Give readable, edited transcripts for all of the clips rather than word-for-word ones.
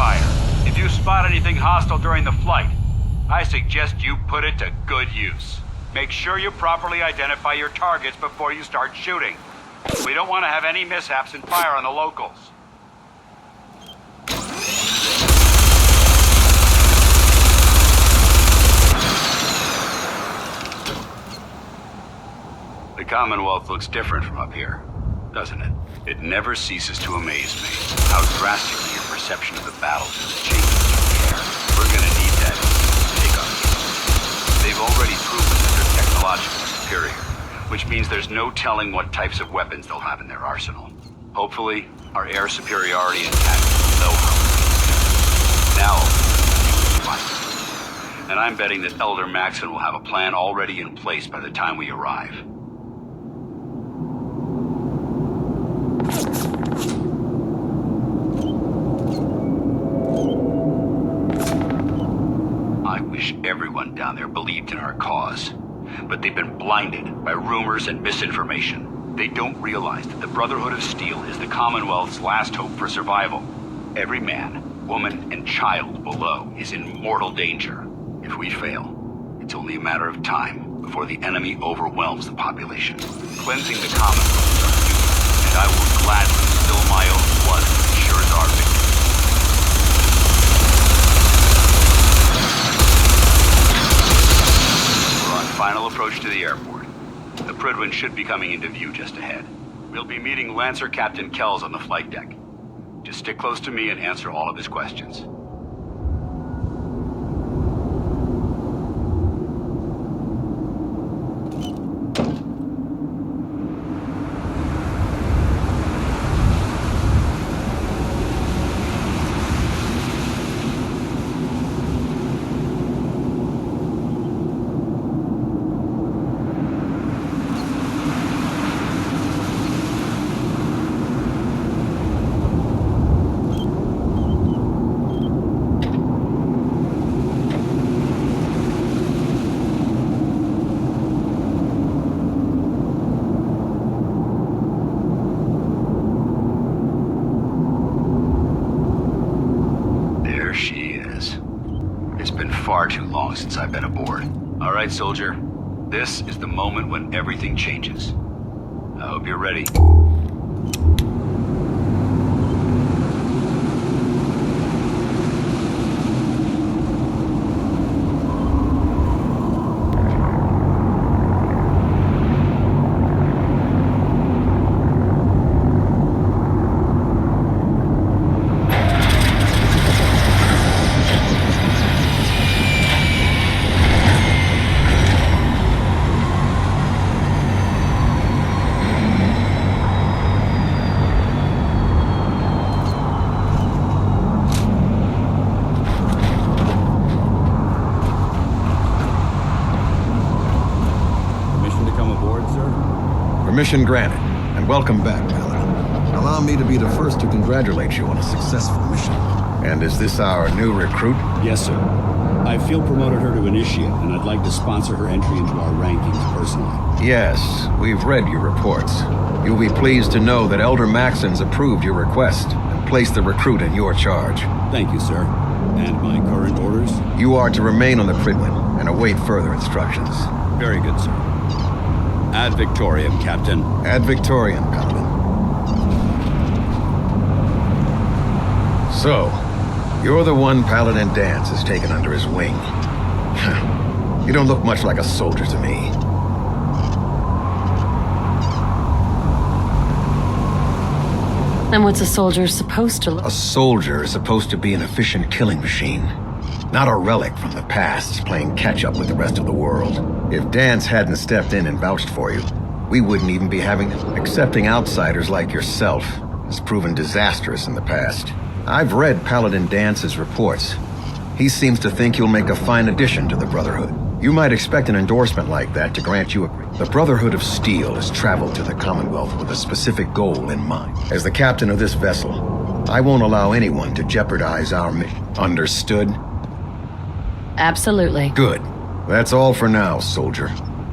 fire. If you spot anything hostile during the flight, I suggest you put it to good use. Make sure you properly identify your targets before you start shooting. We don't want to have any mishaps and fire on the locals. The Commonwealth looks different from up here, doesn't it? It never ceases to amaze me how drastically your perception of the battlefield changes from air. We're gonna need that to take on these. They've already proven that they're technologically superior, which means there's no telling what types of weapons they'll have in their arsenal. Hopefully, our air superiority and tactics will know how to use them. Now, and I'm betting that Elder Maxon will have a plan already in place by the time we arrive. I wish everyone down there believed in our cause, but they've been blinded by rumors and misinformation. They don't realize that the Brotherhood of Steel is the Commonwealth's last hope for survival. Every man, woman, and child below is in mortal danger. If we fail, it's only a matter of time before the enemy overwhelms the population. Cleansing the Commonwealth is our duty, and I will gladly spill my own blood as sure as our victory. Final approach to the airport. The Prydwen should be coming into view just ahead. We'll be meeting Lancer Captain Kells on the flight deck. Just stick close to me and answer all of his questions. Far too long since I've been aboard. All right, soldier. This is the moment when everything changes. I hope you're ready. Permission granted, and welcome back, Paladin. Allow me to be the first to congratulate you on a successful mission. And is this our new recruit? Yes, sir. I field promoted her to initiate, and I'd like to sponsor her entry into our rankings personally. Yes, we've read your reports. You'll be pleased to know that Elder Maxon's approved your request and placed the recruit in your charge. Thank you, sir. And my current orders? You are to remain on the Prydwen and await further instructions. Very good, sir. Ad Victoriam, Captain. Ad Victoriam, Paladin. So, you're the one Paladin Danse has taken under his wing. You don't look much like a soldier to me. Then what's a soldier supposed to look? A soldier is supposed to be an efficient killing machine. Not a relic from the past, playing catch-up with the rest of the world. If Danse hadn't stepped in and vouched for you, we wouldn't even be having accepting outsiders like yourself has proven disastrous in the past. I've read Paladin Dance's reports. He seems to think you'll make a fine addition to the Brotherhood. You might expect an endorsement like that to grant you a... The Brotherhood of Steel has traveled to the Commonwealth with a specific goal in mind. As the captain of this vessel, I won't allow anyone to jeopardize our mission. Understood? Absolutely. Good. That's all for now, soldier.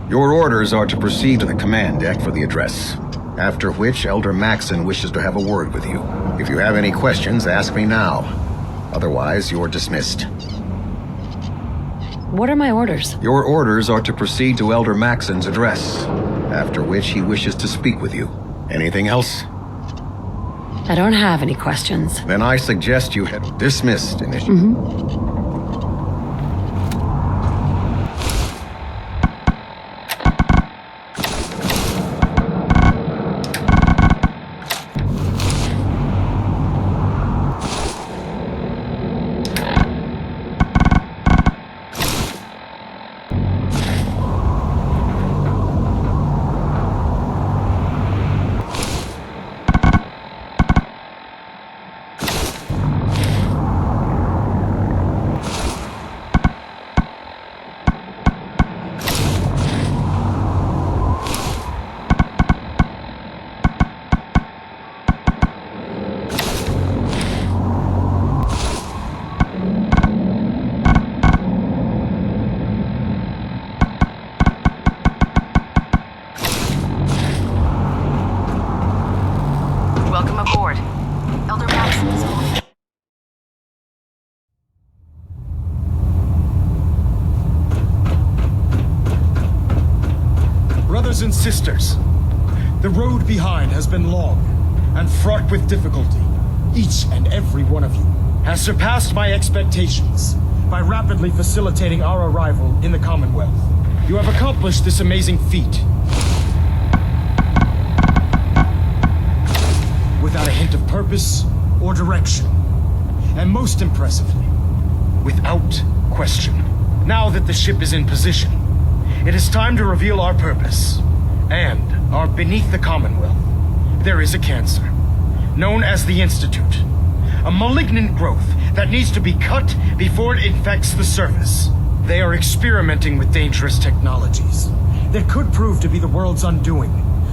Your orders are to proceed to the command deck for the address, after which Elder Maxon wishes to have a word with you. If you have any questions, ask me now. Otherwise, you're dismissed. What are my orders? Your orders are to proceed to Elder Maxon's address, after which he wishes to speak with you. Anything else? I don't have any questions. Then I suggest you head dismissed initially. Welcome aboard. Elder Maxon is on. Brothers and sisters, the road behind has been long and fraught with difficulty. Each and every one of you has surpassed my expectations by rapidly facilitating our arrival in the Commonwealth. You have accomplished this amazing feat without a hint of purpose or direction. And most impressively, without question. Now that the ship is in position, it is time to reveal our purpose. And our beneath the Commonwealth, there is a cancer, known as the Institute. A malignant growth that needs to be cut before it infects the surface. They are experimenting with dangerous technologies that could prove to be the world's undoing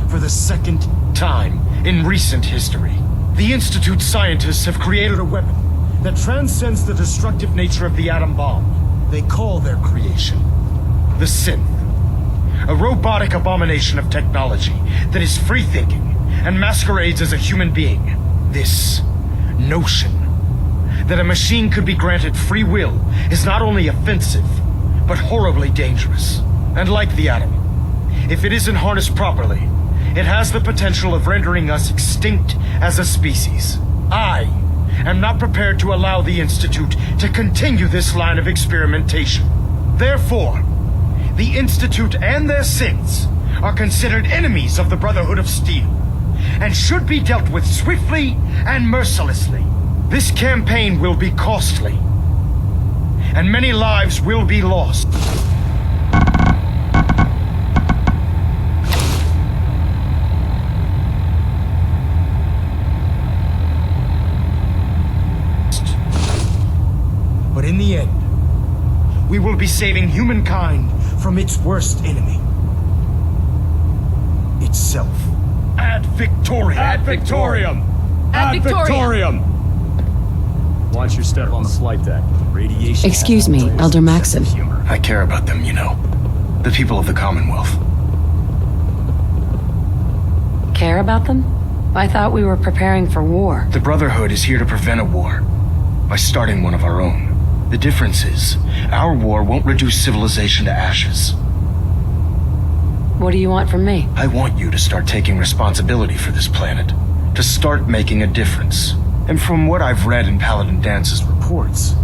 for the second time in recent history. The Institute's scientists have created a weapon that transcends the destructive nature of the atom bomb. They call their creation the Synth. A robotic abomination of technology that is free-thinking and masquerades as a human being. This notion that a machine could be granted free will is not only offensive, but horribly dangerous. And like the atom, if it isn't harnessed properly, it has the potential of rendering us extinct as a species. I am not prepared to allow the Institute to continue this line of experimentation. Therefore, the Institute and their synths are considered enemies of the Brotherhood of Steel, and should be dealt with swiftly and mercilessly. This campaign will be costly, and many lives will be lost. But in the end, we will be saving humankind from its worst enemy. Itself. Ad Victoriam! Ad Victoriam! Ad Victoriam! Watch your step on the flight deck. Radiation. Excuse me, Elder Maxon. I care about them, you know. The people of the Commonwealth. Care about them? I thought we were preparing for war. The Brotherhood is here to prevent a war by starting one of our own. The difference is, our war won't reduce civilization to ashes. What do you want from me? I want you to start taking responsibility for this planet. To start making a difference. And from what I've read in Paladin Dance's reports,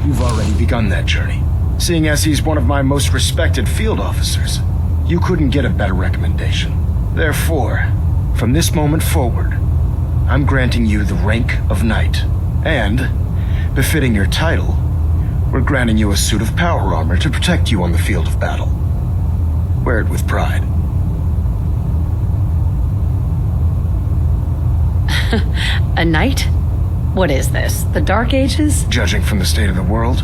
you've already begun that journey. Seeing as he's one of my most respected field officers, you couldn't get a better recommendation. Therefore, from this moment forward, I'm granting you the rank of Knight. And, befitting your title, we're granting you a suit of power armor to protect you on the field of battle. Wear it with pride. A knight? What is this? The Dark Ages? Judging from the state of the world,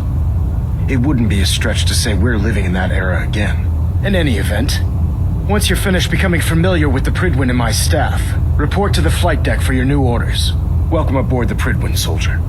it wouldn't be a stretch to say we're living in that era again. In any event, once you're finished becoming familiar with the Pridwin and my staff, report to the flight deck for your new orders. Welcome aboard the Pridwin, soldier.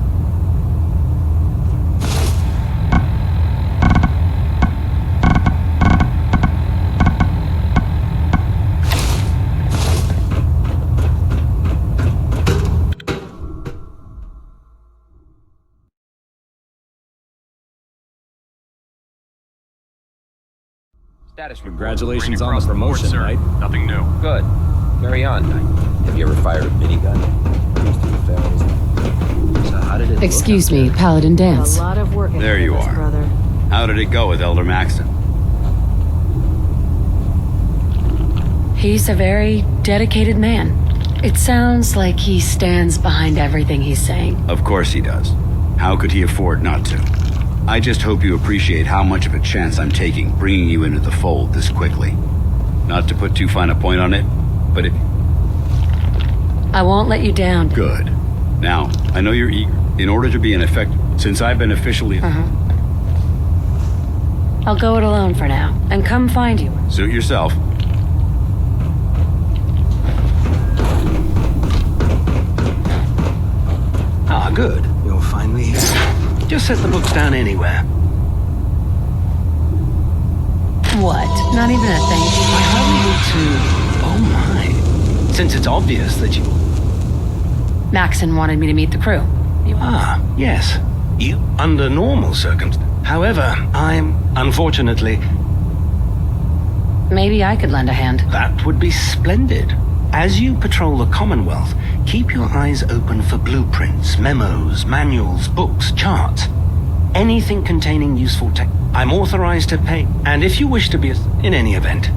Status report. Congratulations on the Across board, promotion, sir. Knight. Nothing new. Good. Carry on, Knight. Have you ever fired a minigun? Used to be failed. So how did it Excuse look out me, there? Paladin Dance. A lot of work. There you are. Brother. How did it go with Elder Maxton? He's a very dedicated man. It sounds like he stands behind everything he's saying. Of course he does. How could he afford not to? I just hope you appreciate how much of a chance I'm taking bringing you into the fold this quickly. Not to put too fine a point on it, but I won't let you down. good. Now, I know you're eager. In order to be an effective, since I've been officially... I'll go it alone for now, and come find you. Suit yourself. Ah, good. You'll find me here. Just set the books down anywhere. What? Not even a thank you? I hardly need to... Oh my. Since it's obvious that you... Maxon wanted me to meet the crew. Ah, yes. You... Under normal circumstances. However, I'm... Unfortunately... Maybe I could lend a hand. That would be splendid. As you patrol the Commonwealth, keep your eyes open for blueprints, memos, manuals, books, charts. Anything containing useful tech. I'm authorized to pay. And if you wish to be... In any event.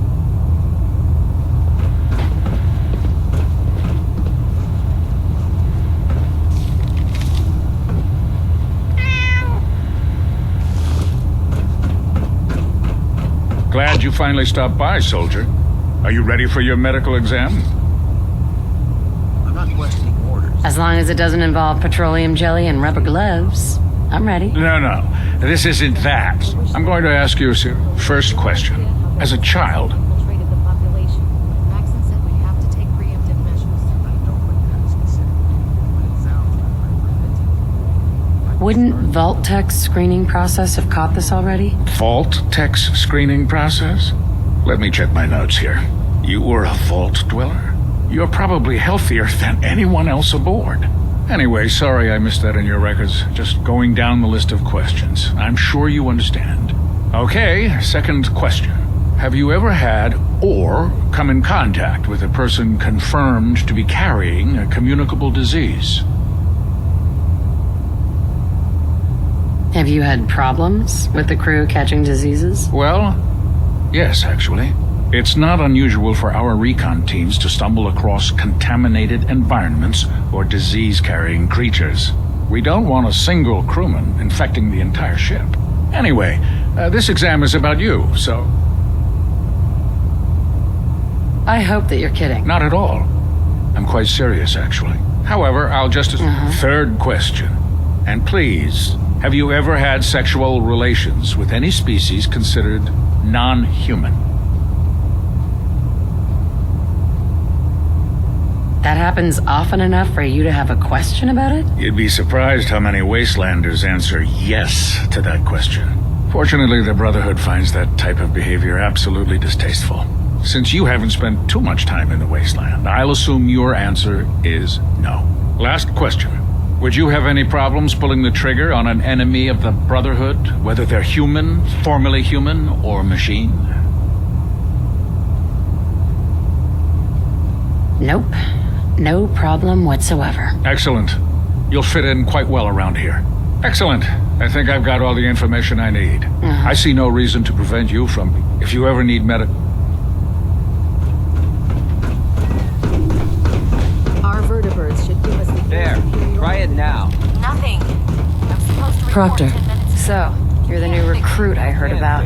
Glad you finally stopped by, soldier. Are you ready for your medical exam? I'm not questioning orders. As long as it doesn't involve petroleum jelly and rubber gloves, I'm ready. No. This isn't that. I'm going to ask you a first question. As a child, Infiltrated the population. Maxon said we have to take preemptive measures. I know what that is considered, but it sounds like I'm preventing. Wouldn't Vault-Tech's screening process have caught this already? Vault-Tech's screening process? Let me check my notes here. You were a vault dweller? You're probably healthier than anyone else aboard. Anyway, sorry I missed that in your records. Just going down the list of questions. I'm sure you understand. Okay, second question. Have you ever had or come in contact with a person confirmed to be carrying a communicable disease? Have you had problems with the crew catching diseases? Well, yes, actually. It's not unusual for our recon teams to stumble across contaminated environments or disease-carrying creatures. We don't want a single crewman infecting the entire ship. Anyway, this exam is about you, so... I hope that you're kidding. Not at all. I'm quite serious, actually. However, I'll just... Third question. And please, have you ever had sexual relations with any species considered non-human? That happens often enough for you to have a question about it? You'd be surprised how many Wastelanders answer yes to that question. Fortunately, the Brotherhood finds that type of behavior absolutely distasteful. Since you haven't spent too much time in the Wasteland, I'll assume your answer is no. Last question. Would you have any problems pulling the trigger on an enemy of the Brotherhood, whether they're human, formerly human, or machine? Nope. No problem whatsoever. Excellent. You'll fit in quite well around here. Excellent. I think I've got all the information I need. I see no reason to prevent you from... If you ever need Our vertebrates should give us the There. Try it now. Nothing. I'm supposed to report Proctor. 10 minutes. So, you're the new recruit I heard about.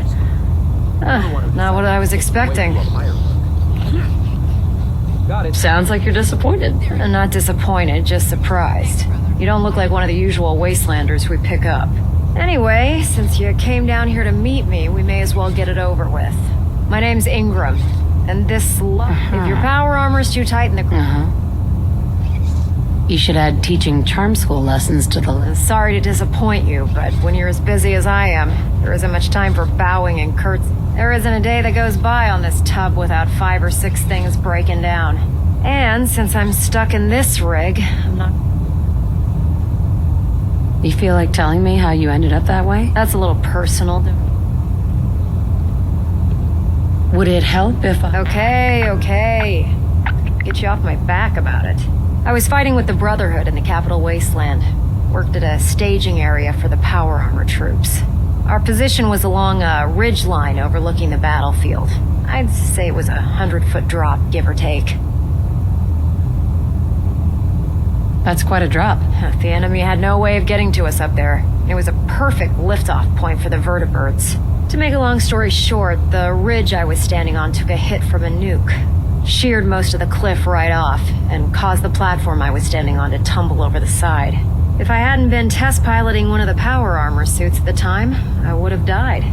Not what I was expecting. Got it. Sounds like you're disappointed. I'm not disappointed, just surprised. You don't look like one of the usual Wastelanders we pick up. Anyway, since you came down here to meet me, we may as well get it over with. My name's Ingram, and this... If your power armor's too tight in the... You should add teaching charm school lessons to the list. Sorry to disappoint you, but when you're as busy as I am, there isn't much time for bowing and curtsy. There isn't a day that goes by on this tub without 5 or 6 things breaking down. And since I'm stuck in this rig, I'm not... You feel like telling me how you ended up that way? That's a little personal. Would it help if I... Okay. Get you off my back about it. I was fighting with the Brotherhood in the Capital Wasteland. Worked at a staging area for the power armor troops. Our position was along a ridge line overlooking the battlefield. I'd say it was a 100-foot drop, give or take. That's quite a drop. The enemy had no way of getting to us up there. It was a perfect liftoff point for the vertibirds. To make a long story short, the ridge I was standing on took a hit from a nuke. Sheared most of the cliff right off, and caused the platform I was standing on to tumble over the side. If I hadn't been test piloting one of the power armor suits at the time, I would have died.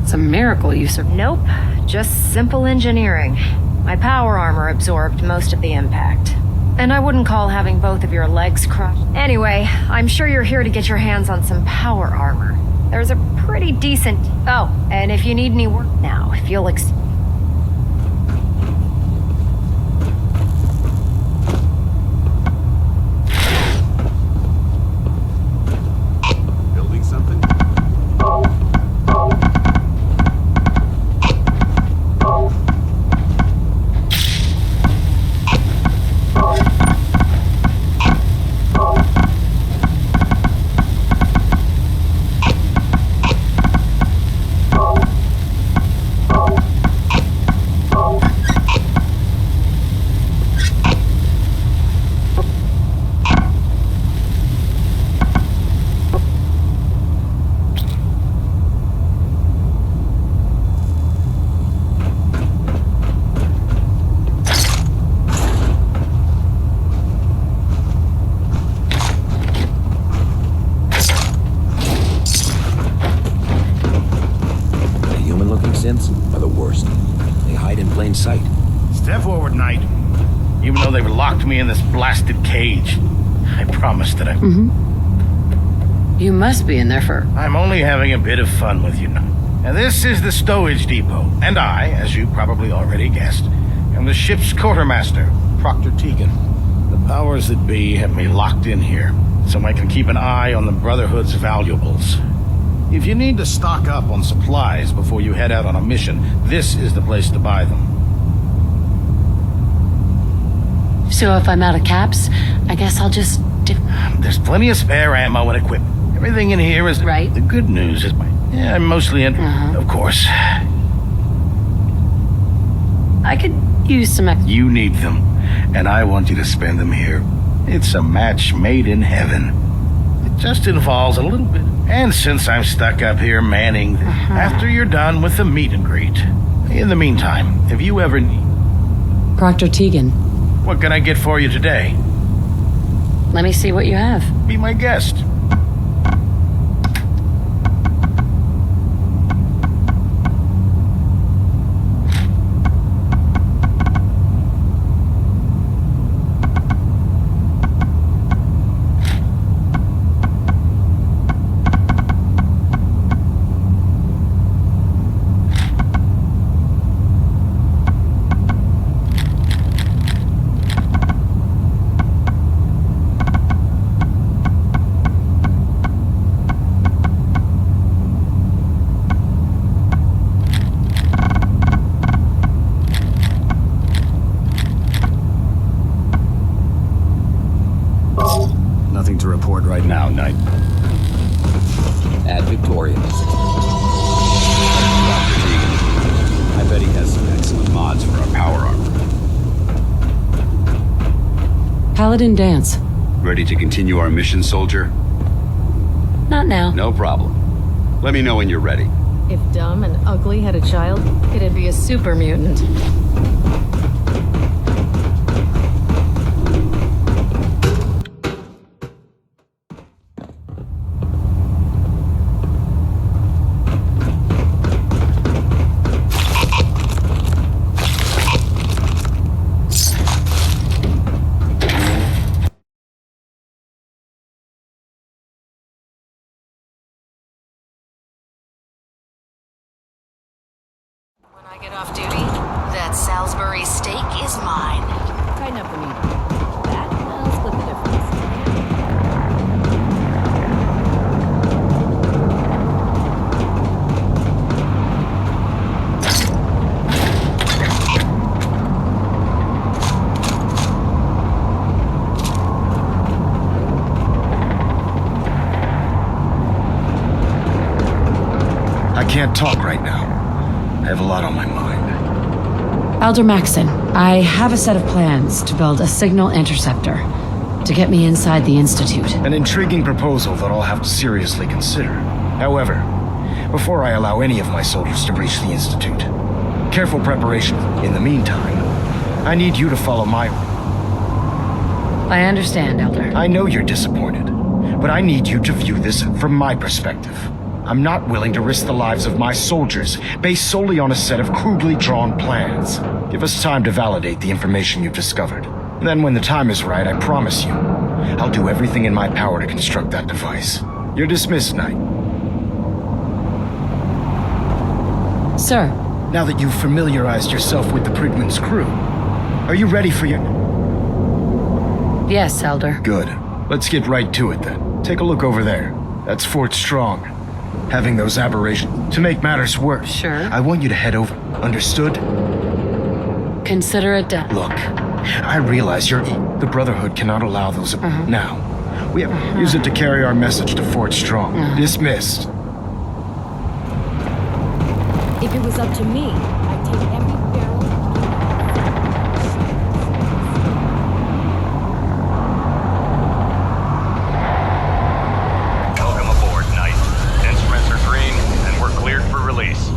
It's a miracle you survived. Nope, just simple engineering. My power armor absorbed most of the impact. And I wouldn't call having both of your legs crushed. Anyway, I'm sure you're here to get your hands on some power armor. There's a pretty decent... Oh, and if you need any work now, if you'll Building something? Are the worst. They hide in plain sight. Step forward, Knight. Even though they've locked me in this blasted cage, I promise that You must be in there for... I'm only having a bit of fun with you now. And this is the stowage depot, and I, as you probably already guessed, am the ship's quartermaster, Proctor Tegan. The powers that be have me locked in here, so I can keep an eye on the Brotherhood's valuables. If you need to stock up on supplies before you head out on a mission, this is the place to buy them. So if I'm out of caps, I guess I'll just... There's plenty of spare ammo and equipment. Everything in here is... Right. The good news is I'm mostly in... Of course. I could use some extra... You need them, and I want you to spend them here. It's a match made in heaven. It just involves a little bit. And since I'm stuck up here manning, after you're done with the meet and greet. In the meantime, if you ever need... Proctor Tegan. What can I get for you today? Let me see what you have. Be my guest. Nothing to report right now, Knight. At Victoria. Dr. Tegan, I bet he has some excellent mods for our power armor. Paladin dance. Ready to continue our mission, soldier? Not now. No problem. Let me know when you're ready. If Dumb and Ugly had a child, it'd be a super mutant. When I get off duty, that Salisbury steak is mine. Tighten up the meat. That will split the difference. can't talk right now. I have a lot on my mind. Elder Maxon, I have a set of plans to build a signal interceptor to get me inside the Institute. An intriguing proposal that I'll have to seriously consider. However, before I allow any of my soldiers to breach the Institute, careful preparation. In the meantime, I need you to follow my... I understand, Elder. I know you're disappointed, but I need you to view this from my perspective. I'm not willing to risk the lives of my soldiers based solely on a set of crudely drawn plans. Give us time to validate the information you've discovered. Then when the time is right, I promise you, I'll do everything in my power to construct that device. You're dismissed, Knight. Sir. Now that you've familiarized yourself with the Prigman's crew, are you ready for your... Yes, Elder. Good. Let's get right to it then. Take a look over there. That's Fort Strong. Having those aberrations. To make matters worse, Sure. I want you to head over. Understood? Consider it done. Look, I realize the Brotherhood cannot allow those... Now, we have to use it to carry our message to Fort Strong. Dismissed. If it was up to me, I'd take every barrel. Welcome aboard, Knight. Instruments are green, and we're cleared for release.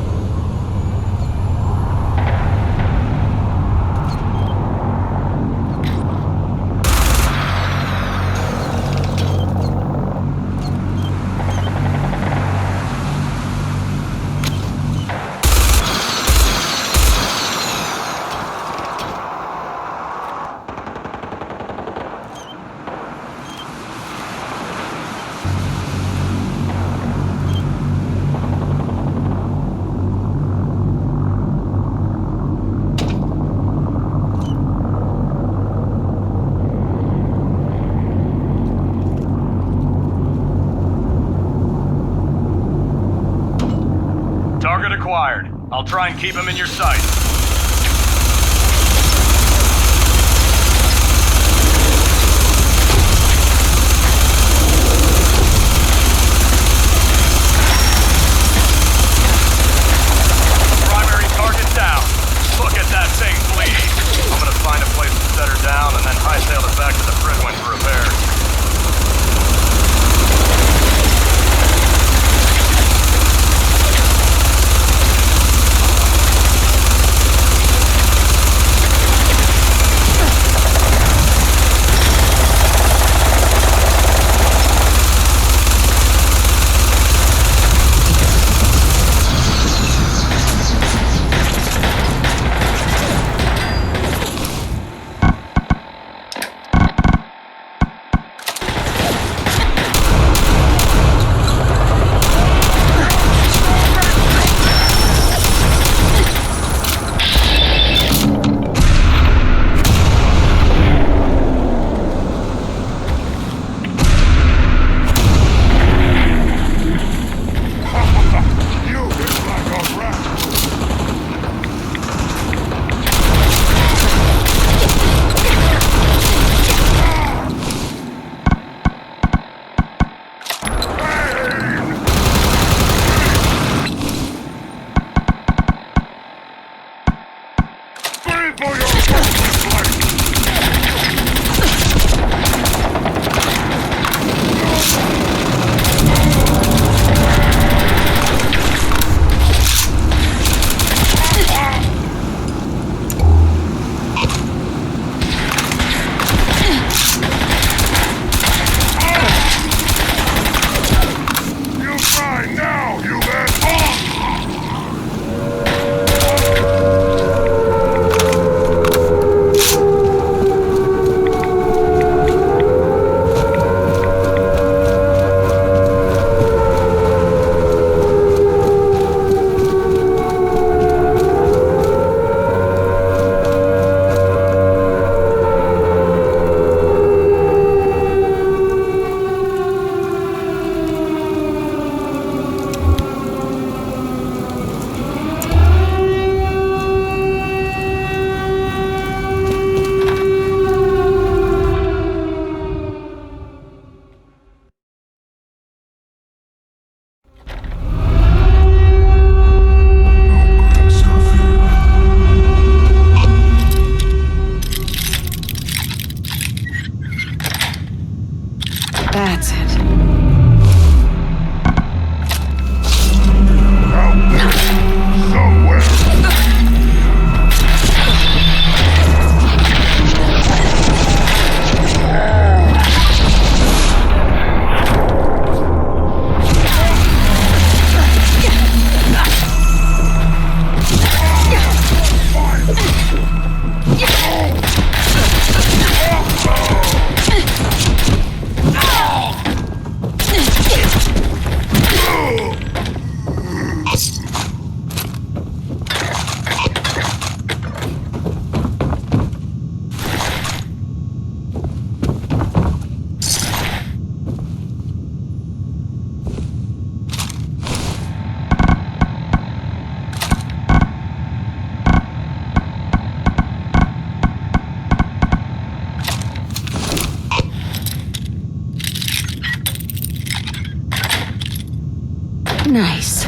Target acquired. I'll try and keep him in your sight. Primary target down. Look at that thing bleed. I'm gonna find a place to set her down and then hightail it back to the Fridwin for repairs. Nice.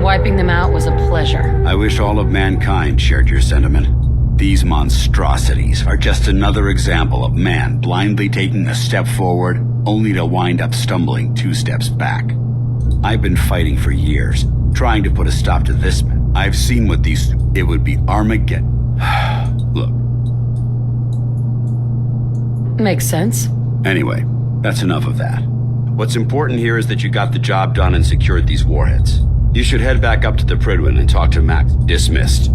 Wiping them out was a pleasure. I wish all of mankind shared your sentiment. These monstrosities are just another example of man blindly taking a step forward, only to wind up stumbling 2 steps back. I've been fighting for years, trying to put a stop to this. I've seen what these... It would be Armageddon. Look. Makes sense. Anyway, that's enough of that. What's important here is that you got the job done and secured these warheads. You should head back up to the Prydwen and talk to Max. Dismissed.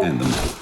and the men.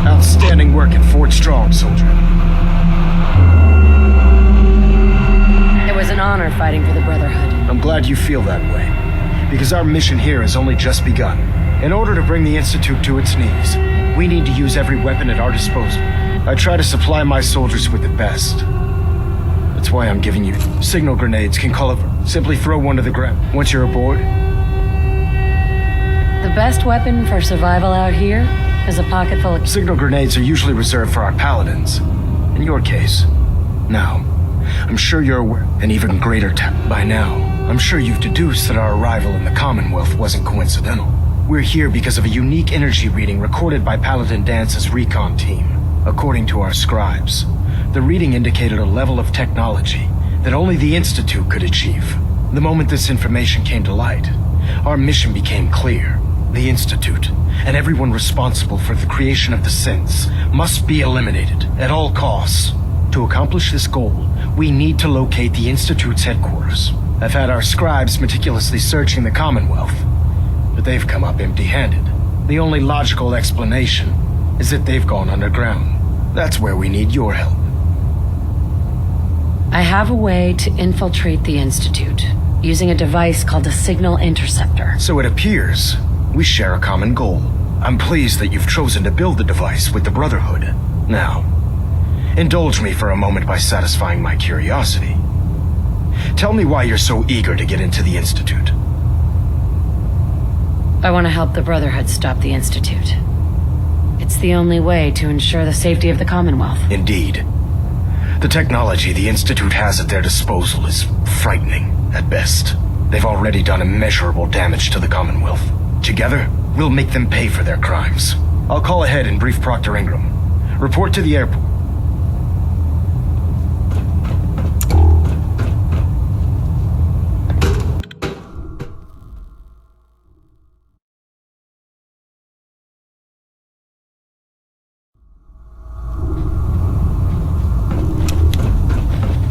Outstanding work at Fort Strong, soldier. It was an honor fighting for the Brotherhood. I'm glad you feel that way, because our mission here has only just begun. In order to bring the Institute to its knees, we need to use every weapon at our disposal. I try to supply my soldiers with the best. That's why I'm giving you signal grenades. Can call over. Simply throw one to the ground. Once you're aboard, The best weapon for survival out here is a pocket full of... signal grenades are usually reserved for our paladins. In your case, no. I'm sure you're aware, an even greater by now. I'm sure you've deduced that our arrival in the Commonwealth wasn't coincidental. We're here because of a unique energy reading recorded by Paladin Dance's recon team. According to our scribes, the reading indicated a level of technology that only the Institute could achieve. The moment this information came to light, our mission became clear. The Institute, and everyone responsible for the creation of the synths, must be eliminated at all costs. To accomplish this goal, we need to locate the Institute's headquarters. I've had our scribes meticulously searching the Commonwealth, but they've come up empty-handed. The only logical explanation is that they've gone underground. That's where we need your help. I have a way to infiltrate the Institute, using a device called a signal interceptor. So it appears we share a common goal. I'm pleased that you've chosen to build the device with the Brotherhood. Now, indulge me for a moment by satisfying my curiosity. Tell me why you're so eager to get into the Institute. I want to help the Brotherhood stop the Institute. It's the only way to ensure the safety of the Commonwealth. Indeed. The technology the Institute has at their disposal is frightening, at best. They've already done immeasurable damage to the Commonwealth. Together, we'll make them pay for their crimes. I'll call ahead and brief Proctor Ingram. Report to the airport.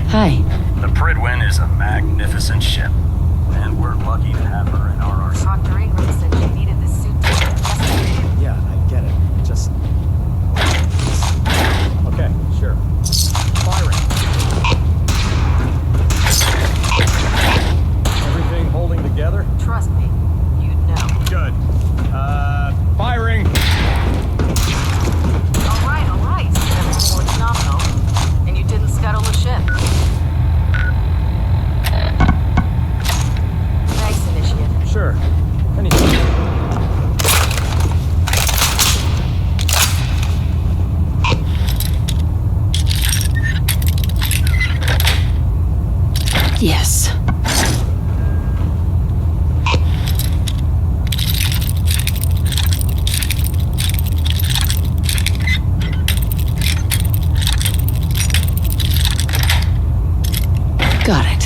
Hi. The Pridwin is a magnificent ship, and we're lucky to have her in our arsenal. Dr. Ingram said she needed the suit to investigate. Yeah, I get it. Just... Okay, sure. Firing. Everything holding together? Trust me, you'd know. Good. Firing! All right. Everything looks nominal. And you didn't scuttle the ship. Thanks, Initiate. Sure. Anything. Yes. Got it.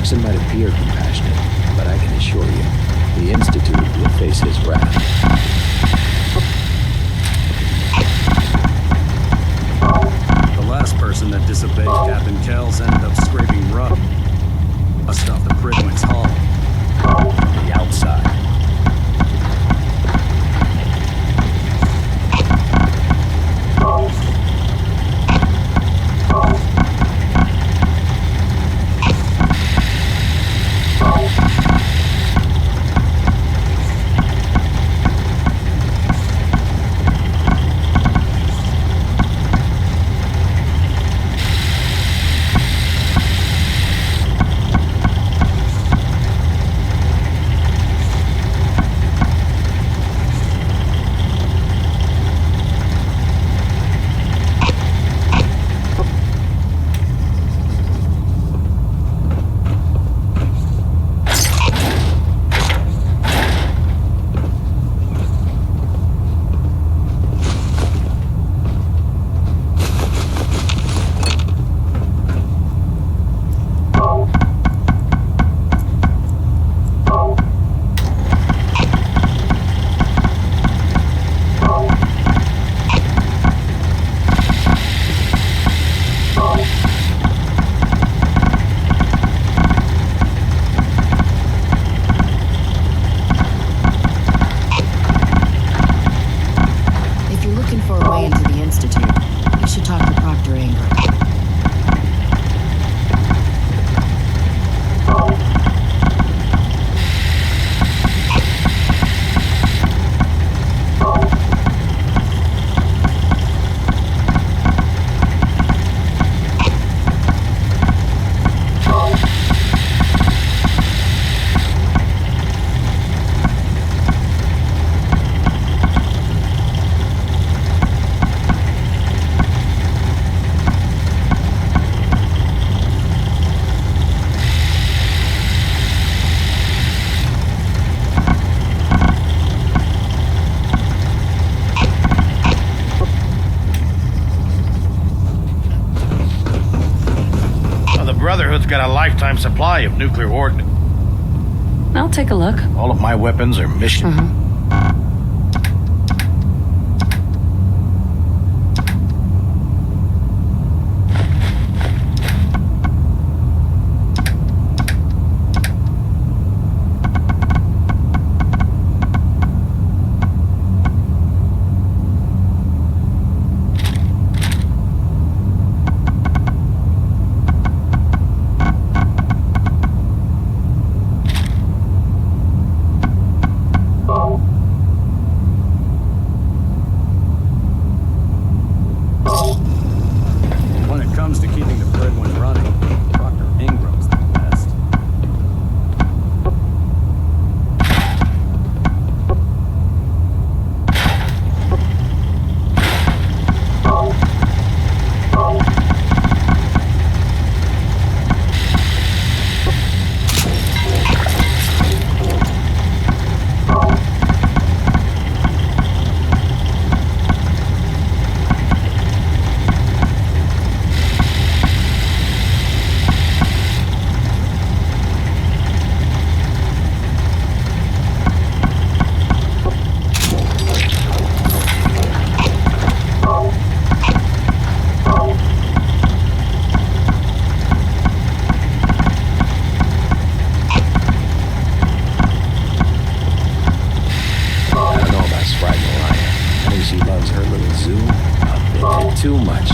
Jackson might appear compassionate, but I can assure you, the Institute will face his wrath. The last person that disobeyed Captain Kells ended up scraping rug. Bust off the Pridwin's hull from the outside. Brotherhood's got a lifetime supply of nuclear ordnance. I'll take a look. All of my weapons are mission. She loves her little zoo a bit too much.